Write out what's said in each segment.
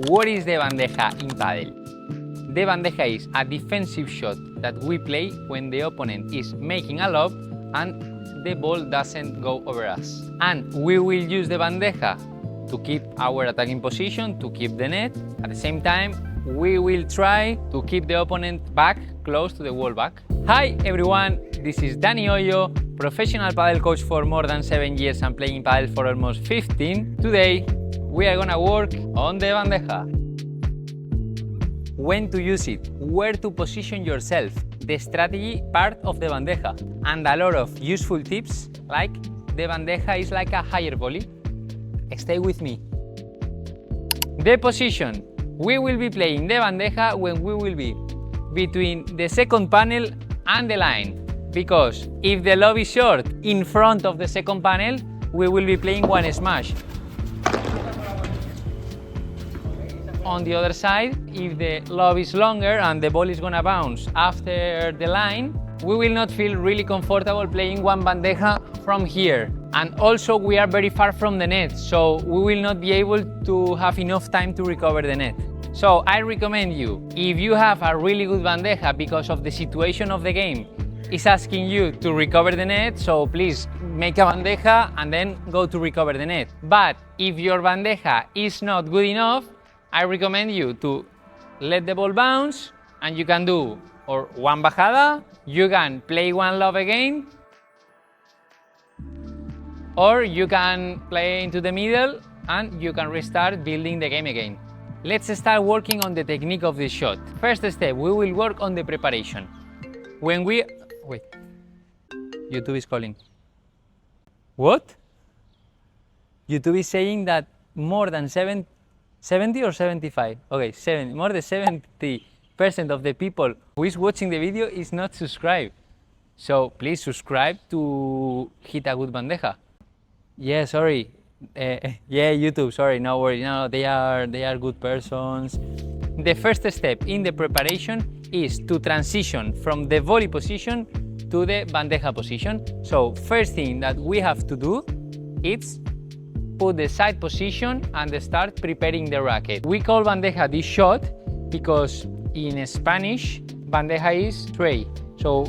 What is the bandeja in padel? The bandeja is a defensive shot that we play when the opponent is making a lob and the ball doesn't go over us. And we will use the bandeja to keep our attacking position, to keep the net. At the same time, we will try to keep the opponent back, close to the wall back. Hi everyone, this is Dani Hoyo, professional padel coach for more than 7 years and playing padel for almost 15. Today, we are gonna work on the bandeja. When to use it, where to position yourself, the strategy part of the bandeja, and a lot of useful tips like the bandeja is like a higher volley. Stay with me. The position. We will be playing the bandeja when we will be between the second panel and the line, because if the lob is short in front of the second panel, we will be playing one smash. On the other side, if the lob is longer and the ball is gonna bounce after the line, we will not feel really comfortable playing one bandeja from here. And also we are very far from the net, so we will not be able to have enough time to recover the net. So I recommend you, if you have a really good bandeja because of the situation of the game is asking you to recover the net, so please make a bandeja and then go to recover the net. But if your bandeja is not good enough, I recommend you to let the ball bounce and you can do or one bajada, you can play one lob again, or you can play into the middle and you can restart building the game again. Let's start working on the technique of this shot. First step, we will work on the preparation. When we... Wait. YouTube is calling. What? YouTube is saying that more than 70 or 75? Okay, more than 70% of the people who is watching the video is not subscribed. So please subscribe to hit a good bandeja. Yeah, sorry. Yeah, YouTube, sorry, no worries. No, they are good persons. The first step in the preparation is to transition from the volley position to the bandeja position. So first thing that we have to do is put the side position and start preparing the racket. We call bandeja this shot because in Spanish, bandeja is tray. So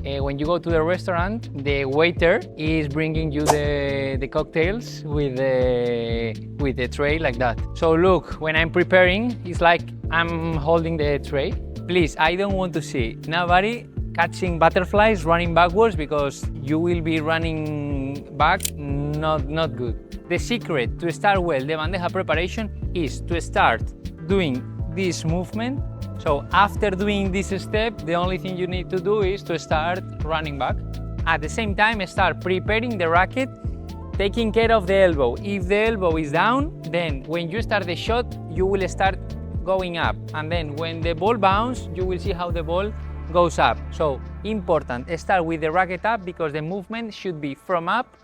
when you go to the restaurant, the waiter is bringing you the cocktails with the tray like that. So look, when I'm preparing, it's like I'm holding the tray. Please, I don't want to see nobody catching butterflies running backwards because you will be running back, not good. The secret to start well the bandeja preparation is to start doing this movement. So after doing this step, the only thing you need to do is to start running back. At the same time, start preparing the racket, taking care of the elbow. If the elbow is down, then when you start the shot, you will start going up. And then when the ball bounces, you will see how the ball goes up. So important, start with the racket up because the movement should be from up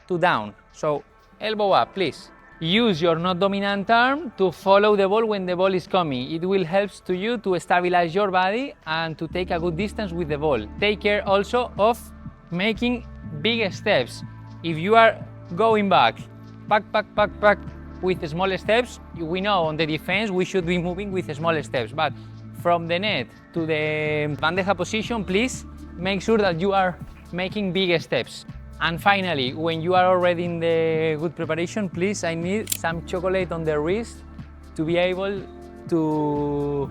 to down. So elbow up, please. Use your not dominant arm to follow the ball when the ball is coming. It will help to you to stabilize your body and to take a good distance with the ball. Take care also of making big steps. If you are going back, pack with small steps, we know on the defense we should be moving with small steps. But from the net to the bandeja position, please make sure that you are making big steps. And finally, when you are already in the good preparation, please, I need some chocolate on the wrist to be able to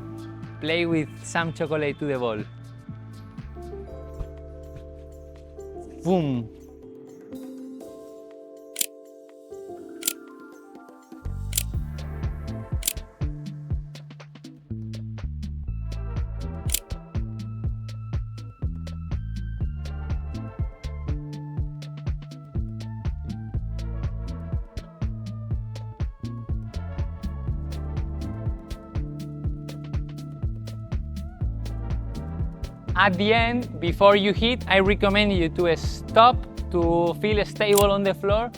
play with some chocolate to the ball. Boom. At the end, before you hit, I recommend you to stop, to feel stable on the floor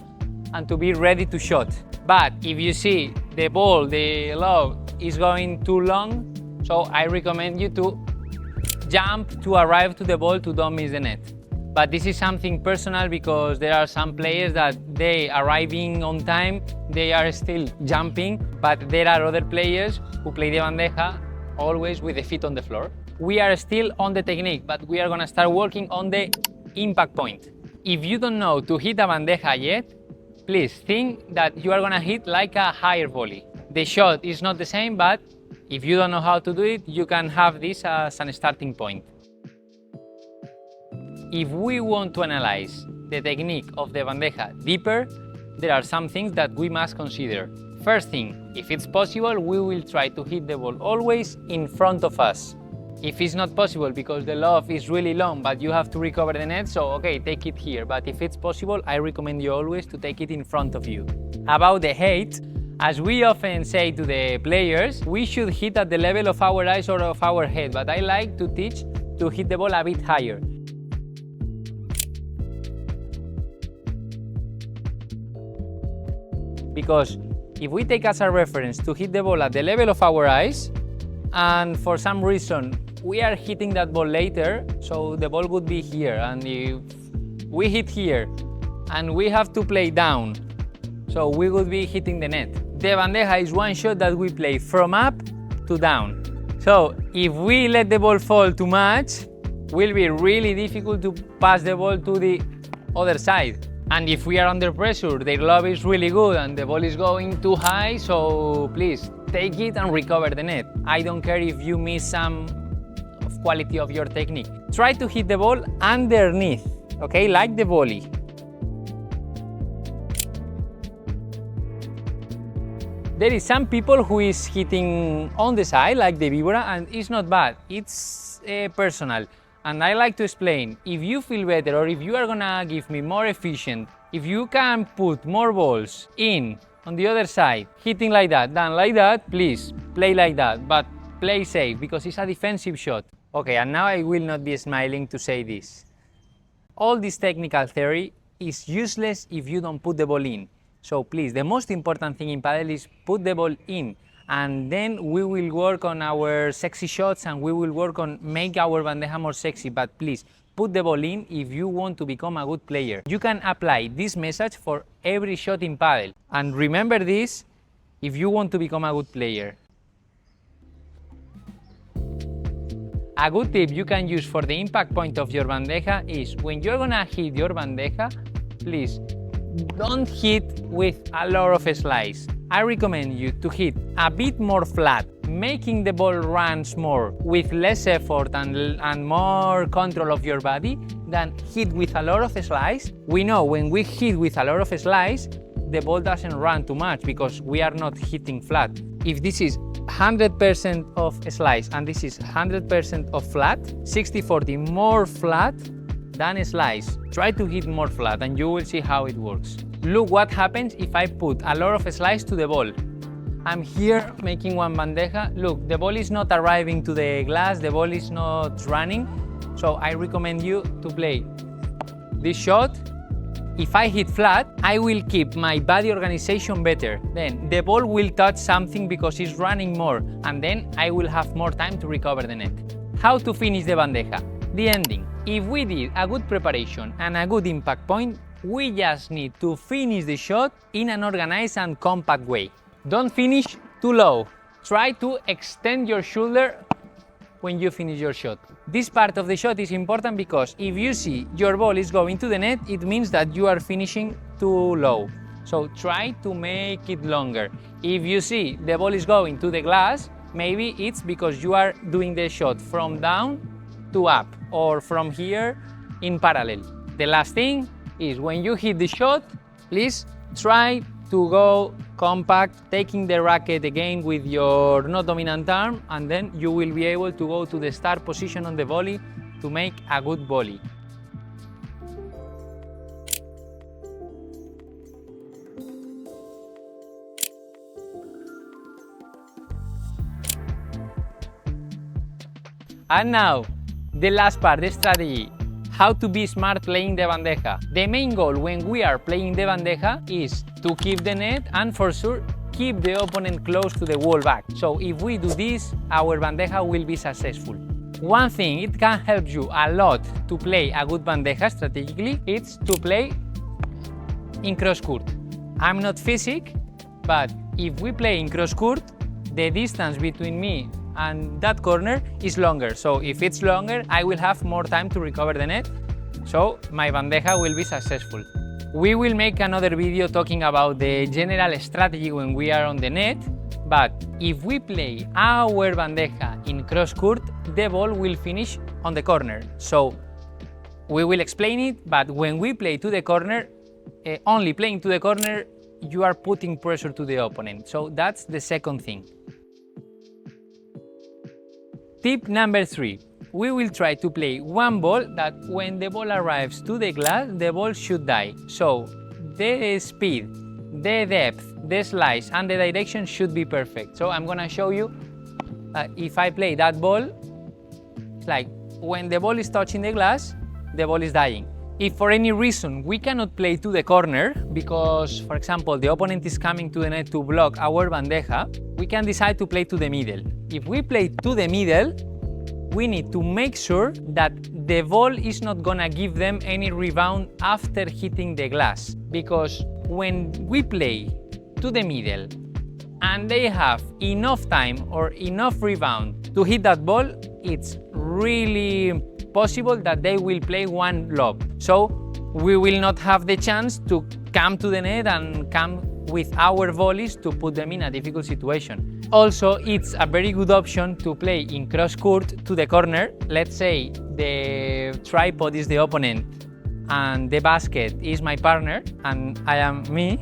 and to be ready to shot. But if you see the ball, the lob is going too long, so I recommend you to jump to arrive to the ball to don't miss the net. But this is something personal because there are some players that they arriving on time, they are still jumping, but there are other players who play the bandeja always with the feet on the floor. We are still on the technique, but we are gonna start working on the impact point. If you don't know to hit a bandeja yet, please think that you are gonna hit like a higher volley. The shot is not the same, but if you don't know how to do it, you can have this as a starting point. If we want to analyze the technique of the bandeja deeper, there are some things that we must consider. First thing, if it's possible, we will try to hit the ball always in front of us. If it's not possible because the lob is really long but you have to recover the net, so okay, take it here. But if it's possible, I recommend you always to take it in front of you. About the height, as we often say to the players, we should hit at the level of our eyes or of our head, but I like to teach to hit the ball a bit higher. Because if we take as a reference to hit the ball at the level of our eyes, and for some reason we are hitting that ball later, so the ball would be here, and if we hit here and we have to play down, so we would be hitting the net. The bandeja is one shot that we play from up to down. So if we let the ball fall too much, it will be really difficult to pass the ball to the other side. And if we are under pressure, their lob is really good and the ball is going too high, so please take it and recover the net. I don't care if you miss some of quality of your technique. Try to hit the ball underneath, okay, like the volley. There is some people who is hitting on the side, like the Vibora, and it's not bad, it's personal. And I like to explain, if you feel better or if you are gonna give me more efficient, if you can put more balls in on the other side, hitting like that, than like that, please play like that, but play safe because it's a defensive shot. Okay, and now I will not be smiling to say this. All this technical theory is useless if you don't put the ball in. So please, the most important thing in Padel is put the ball in. And then we will work on our sexy shots and we will work on make our bandeja more sexy, but please put the ball in if you want to become a good player. You can apply this message for every shot in Padel. And remember this if you want to become a good player. A good tip you can use for the impact point of your bandeja is when you're gonna hit your bandeja, please don't hit with a lot of slice. I recommend you to hit a bit more flat, making the ball runs more with less effort and more control of your body than hit with a lot of slice. We know when we hit with a lot of slice, the ball doesn't run too much because we are not hitting flat. If this is 100% of slice and this is 100% of flat, 60-40 more flat than slice. Try to hit more flat and you will see how it works. Look what happens if I put a lot of slice to the ball. I'm here making one bandeja. Look, the ball is not arriving to the glass, the ball is not running. So I recommend you to play this shot. If I hit flat, I will keep my body organization better. Then the ball will touch something because it's running more, and then I will have more time to recover the net. How to finish the bandeja? The ending. If we did a good preparation and a good impact point, we just need to finish the shot in an organized and compact way. Don't finish too low. Try to extend your shoulder when you finish your shot. This part of the shot is important because if you see your ball is going to the net, it means that you are finishing too low. So try to make it longer. If you see the ball is going to the glass, maybe it's because you are doing the shot from down to up or from here in parallel. The last thing is when you hit the shot, please try to go compact, taking the racket again with your not dominant arm, and then you will be able to go to the start position on the volley to make a good volley. And now, the last part, the strategy. How to be smart playing the bandeja. The main goal when we are playing the bandeja is to keep the net and for sure keep the opponent close to the wall back. So if we do this, our bandeja will be successful. One thing it can help you a lot to play a good bandeja strategically, it's to play in cross court. I'm not physic, but if we play in cross court, the distance between me and that corner is longer. So if it's longer, I will have more time to recover the net, so my bandeja will be successful. We will make another video talking about the general strategy when we are on the net, but if we play our bandeja in cross court, the ball will finish on the corner. So we will explain it, but when we play to the corner, only playing to the corner, you are putting pressure to the opponent. So that's the second thing. Tip number 3. We will try to play one ball that when the ball arrives to the glass, the ball should die. So the speed, the depth, the slice and the direction should be perfect. So I'm gonna show you if I play that ball, it's like when the ball is touching the glass, the ball is dying. If for any reason we cannot play to the corner because, for example, the opponent is coming to the net to block our bandeja, we can decide to play to the middle. If we play to the middle, we need to make sure that the ball is not gonna give them any rebound after hitting the glass. Because when we play to the middle and they have enough time or enough rebound to hit that ball, it's really possible that they will play one lob. So we will not have the chance to come to the net and come with our volleys to put them in a difficult situation. Also, it's a very good option to play in cross court to the corner. Let's say the tripod is the opponent and the basket is my partner and I am me.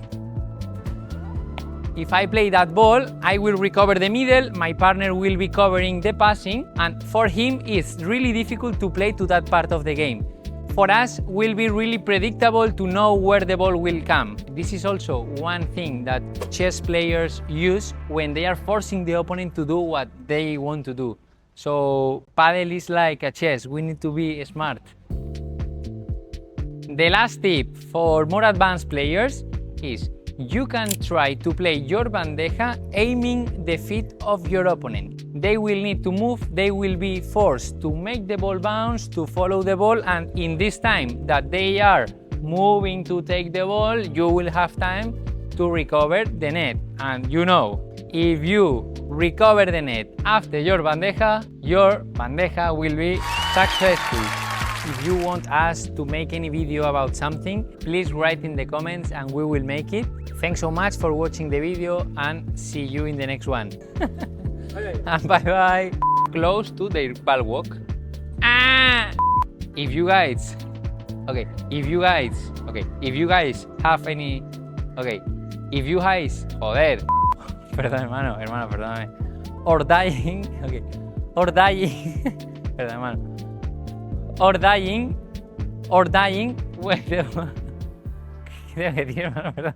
If I play that ball, I will recover the middle, my partner will be covering the passing, and for him it's really difficult to play to that part of the game. For us, it will be really predictable to know where the ball will come. This is also one thing that chess players use when they are forcing the opponent to do what they want to do. So Padel is like a chess, we need to be smart. The last tip for more advanced players is you can try to play your bandeja aiming the feet of your opponent. They will need to move, they will be forced to make the ball bounce, to follow the ball, and in this time that they are moving to take the ball, you will have time to recover the net. And you know, if you recover the net after your bandeja will be successful. If you want us to make any video about something, please write in the comments and we will make it. Thanks so much for watching the video and see you in the next one. And bye bye. Close to the ball walk. If you guys have any, if you guys, perdón hermano, perdóname. Or dying, perdón hermano. Or dying, wait, ¿qué tengo que decir, hermano? Perdón.